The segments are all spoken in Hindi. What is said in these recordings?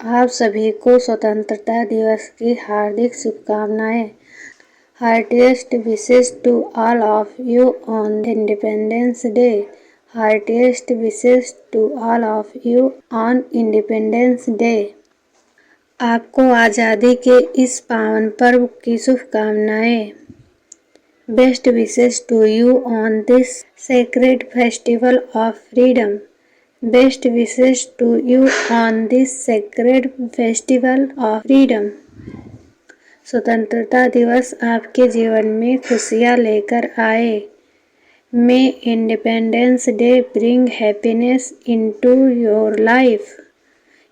आप सभी को स्वतंत्रता दिवस की हार्दिक शुभकामनाएं। Heartiest wishes to all of you on Independence Day. Heartiest wishes to all of you on Independence Day. आपको आज़ादी के इस पावन पर्व की शुभकामनाएं। Best wishes to you on this sacred festival of freedom. Best wishes to you on this sacred festival of freedom. स्वतंत्रता दिवस आपके जीवन में खुशियाँ लेकर आए। May Independence Day bring happiness into your life.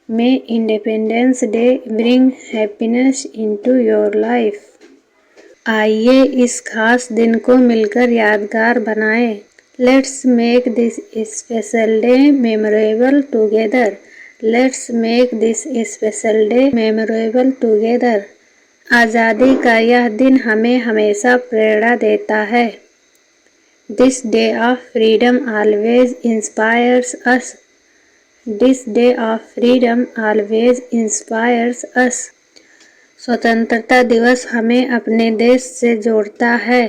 May Independence Day bring happiness into your life. आइए इस खास दिन को मिलकर यादगार बनाएं। Let's make this special day memorable together. Let's make this special day memorable together. आज़ादी का यह दिन हमें हमेशा प्रेरणा देता है। This day of freedom always inspires us. This day of freedom always inspires us. स्वतंत्रता दिवस हमें अपने देश से जोड़ता है।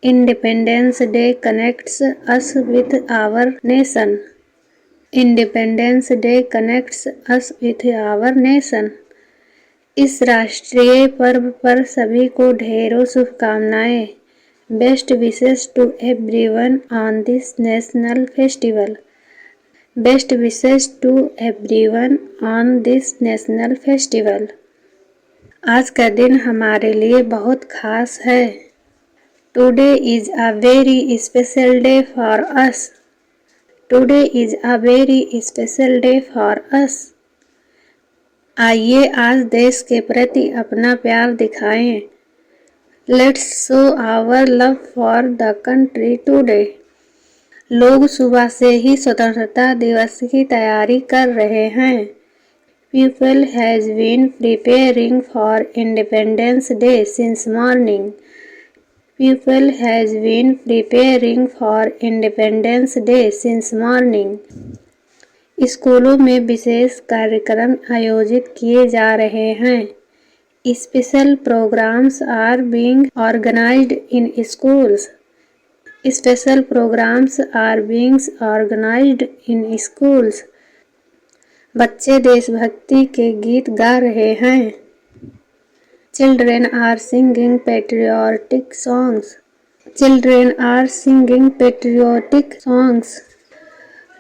Independence day connects us with our nation. Independence day connects us with our nation. इस राष्ट्रीय पर्व पर सभी को ढेरों शुभकामनाएं। Best wishes to everyone on this national festival. Best wishes to everyone on this national festival. आज का दिन हमारे लिए बहुत खास है। Today is a very special day for us. Today is a very special day for us. आइए आज देश के प्रति अपना प्यार दिखाएं। Let's show our love for the country today. लोग सुबह से ही स्वतंत्रता दिवस की तैयारी कर रहे हैं। People has been preparing for Independence Day since morning. People has been preparing for Independence Day since morning. स्कूलों में विशेष कार्यक्रम आयोजित किए जा रहे हैं। Special programs are being organized in schools. Special programs are being organized in schools. बच्चे देशभक्ति के गीत गा रहे हैं। Children are singing patriotic songs. Children are singing patriotic songs.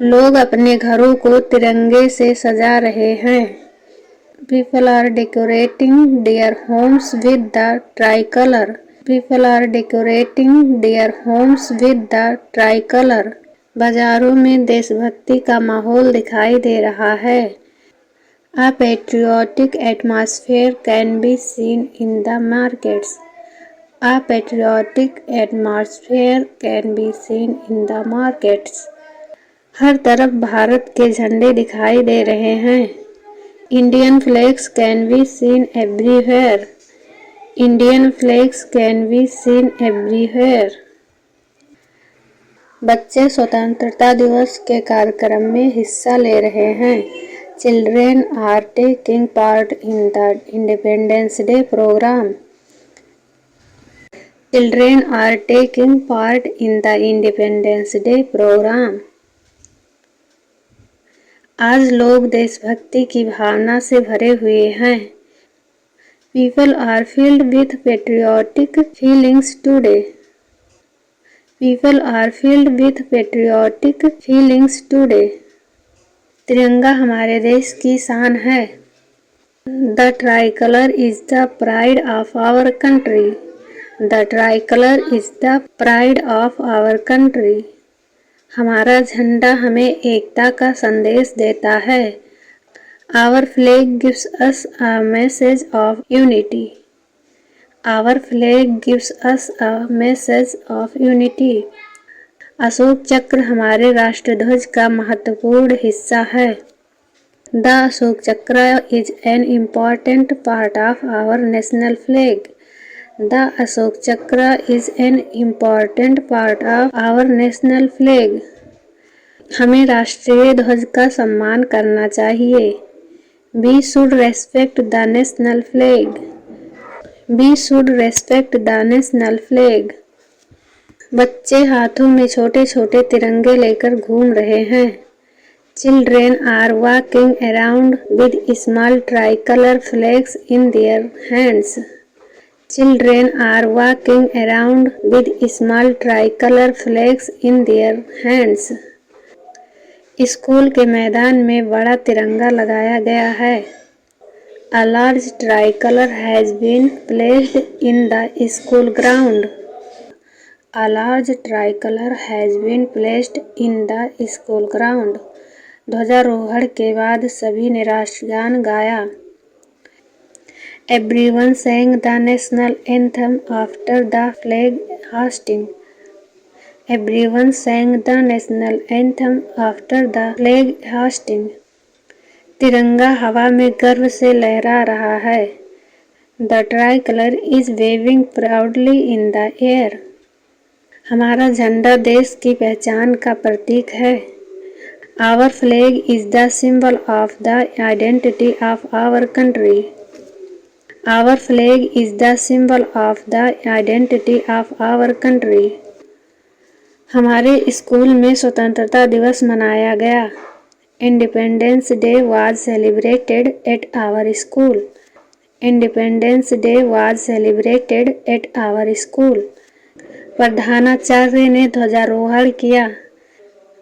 लोग अपने घरों को तिरंगे से सजा रहे हैं। People are decorating their homes with the tricolor. People are decorating their homes with the tricolor. बाजारों में देशभक्ति का माहौल दिखाई दे रहा है। A patriotic atmosphere can be seen in the markets. A patriotic atmosphere can be seen in the markets. हर तरफ भारत के झंडे दिखाई दे रहे हैं। Indian flags can be seen everywhere. Indian flags can be seen everywhere. बच्चे स्वतंत्रता दिवस के कार्यक्रम में हिस्सा ले रहे हैं। Children are taking part in the Independence Day program. Children are taking part in the Independence Day program. आज लोग देशभक्ति की भावना से भरे हुए हैं। People are filled with patriotic feelings today. People are filled with patriotic feelings today. तिरंगा हमारे देश की शान है। The tricolor is the pride of our country. The tricolor is the pride of our country. हमारा झंडा हमें एकता का संदेश देता है। Our flag gives us a message of unity. Our flag gives us a message of unity. Ashok चक्र हमारे राष्ट्रध्वज का महत्वपूर्ण हिस्सा है। The अशोक चक्र is an important part of our national flag. The Ashok चक्र is an important part of our national flag. हमें राष्ट्रीय ध्वज का सम्मान करना चाहिए। We should respect the national flag. We should respect the national flag. बच्चे हाथों में छोटे छोटे तिरंगे लेकर घूम रहे हैं। Children are walking around with small tricolor flags in their hands. Children are walking around with small tricolor flags in their hands. School के मैदान में बड़ा तिरंगा लगाया गया है। A large tricolor has been placed in the school ground. A large tricolor has been placed in the school ground. ध्वजारोहण के बाद सभी ने राष्ट्रगान गाया। Everyone sang the national anthem after the flag hoisting. Everyone sang the national anthem after the flag hoisting. तिरंगा हवा में गर्व से लहरा रहा है। The tricolor is waving proudly in the air. हमारा झंडा देश की पहचान का प्रतीक है। Our flag is the symbol of the identity of our country. Our flag is the symbol of the identity of our country. हमारे स्कूल में स्वतंत्रता दिवस मनाया गया। Independence Day was celebrated at our school. Independence Day was celebrated at our school. प्रधानाचार्य ने ध्वजारोहण किया।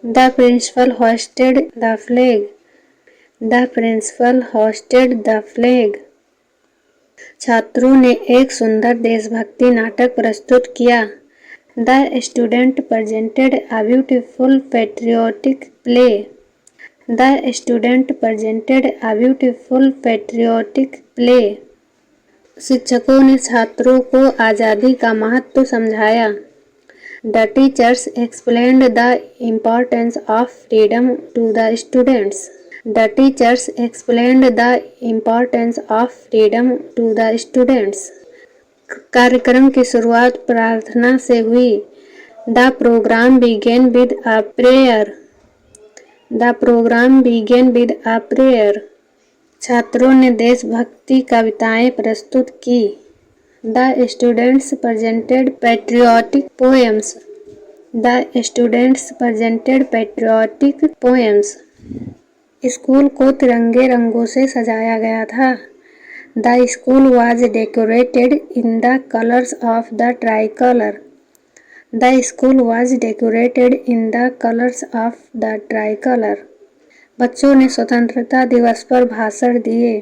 The principal hoisted the flag. The principal hoisted the flag. छात्रों ने एक सुंदर देशभक्ति नाटक प्रस्तुत किया। The student presented a beautiful patriotic play. The student presented a beautiful patriotic play. शिक्षकों ने छात्रों को आज़ादी का महत्व समझाया। The teachers explained the importance of freedom to the students. The teachers explained the importance of freedom to the students. कार्यक्रम की शुरुआत प्रार्थना से हुई। The program began with a prayer. The program began with a prayer. छात्रों ने देशभक्ति कविताएं प्रस्तुत की। The students presented patriotic poems. The students presented patriotic poems. School को तिरंगे रंगों से सजाया गया था। The school was decorated in the colors of the tricolor. The school was decorated in the colors of the tricolor. बच्चों ने स्वतंत्रता दिवस पर भाषण दिए।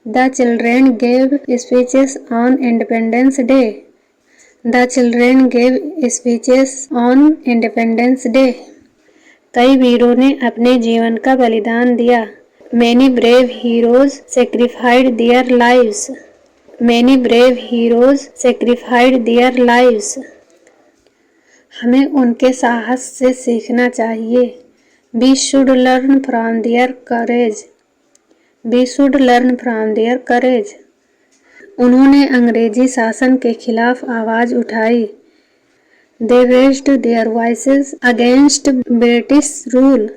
The children gave speeches on Independence Day. The children gave speeches on Independence Day. कई वीरों ने अपने जीवन का बलिदान दिया। Many brave heroes sacrificed their lives. Many brave heroes sacrificed their lives. हमें उनके साहस से सीखना चाहिए। We should learn from their courage. We should learn from their courage. उन्होंने अंग्रेजी शासन के खिलाफ आवाज उठाई। They raised their voices against British rule.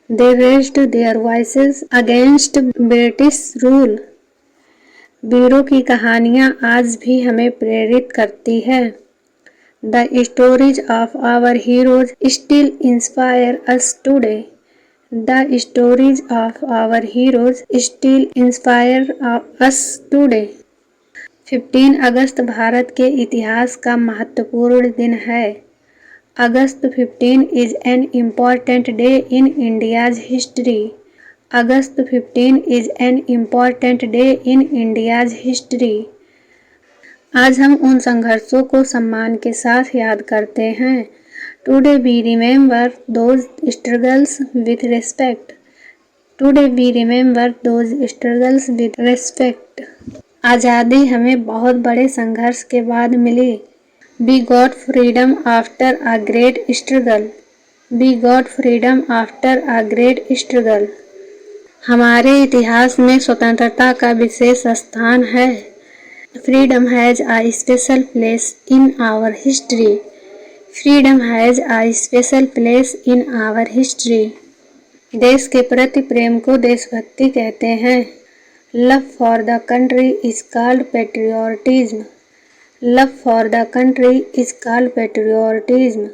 They raised their voices against British rule. वीरों की कहानियाँ आज भी हमें प्रेरित करती है। The stories of our heroes still inspire us today. The stories of our heroes still inspire us today. 15 अगस्त भारत के इतिहास का महत्वपूर्ण दिन है। August 15 is an important day in India's history. August 15 is an important day in India's history. आज हम उन संघर्षों को सम्मान के साथ याद करते हैं। Today we remember those struggles with respect. Today we remember those struggles with respect. आज़ादी हमें बहुत बड़े संघर्ष के बाद मिली। We got freedom after a great struggle. We got freedom after a great struggle. हमारे इतिहास में स्वतंत्रता का विशेष स्थान है। Freedom has a special place in our history. Freedom has a special place in our history. देश के प्रति प्रेम को देशभक्ति कहते हैं। Love for the country is called patriotism. Love for the country is called patriotism.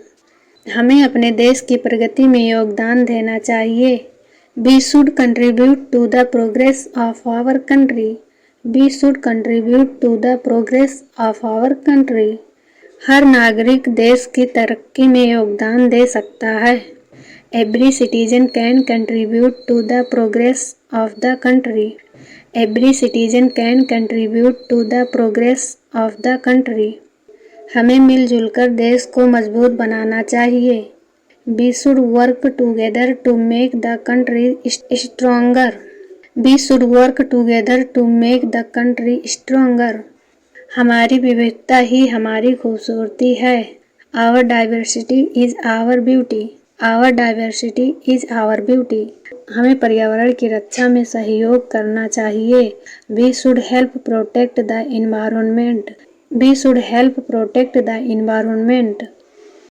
हमें अपने देश की प्रगति में योगदान देना चाहिए। We should contribute to the progress of our country. We should contribute to the progress of our country. हर नागरिक देश की तरक्की में योगदान दे सकता है। Every citizen can contribute to the progress of the country. Every citizen can contribute to the progress of the country. हमें मिलजुल कर देश को मजबूत बनाना चाहिए। We should work together to make the country stronger. We should work together to make the country stronger. हमारी विविधता ही हमारी खूबसूरती है। Our diversity is our beauty. Our diversity is our beauty. हमें पर्यावरण की रक्षा में सहयोग करना चाहिए। We should help protect the environment. We should help protect the environment.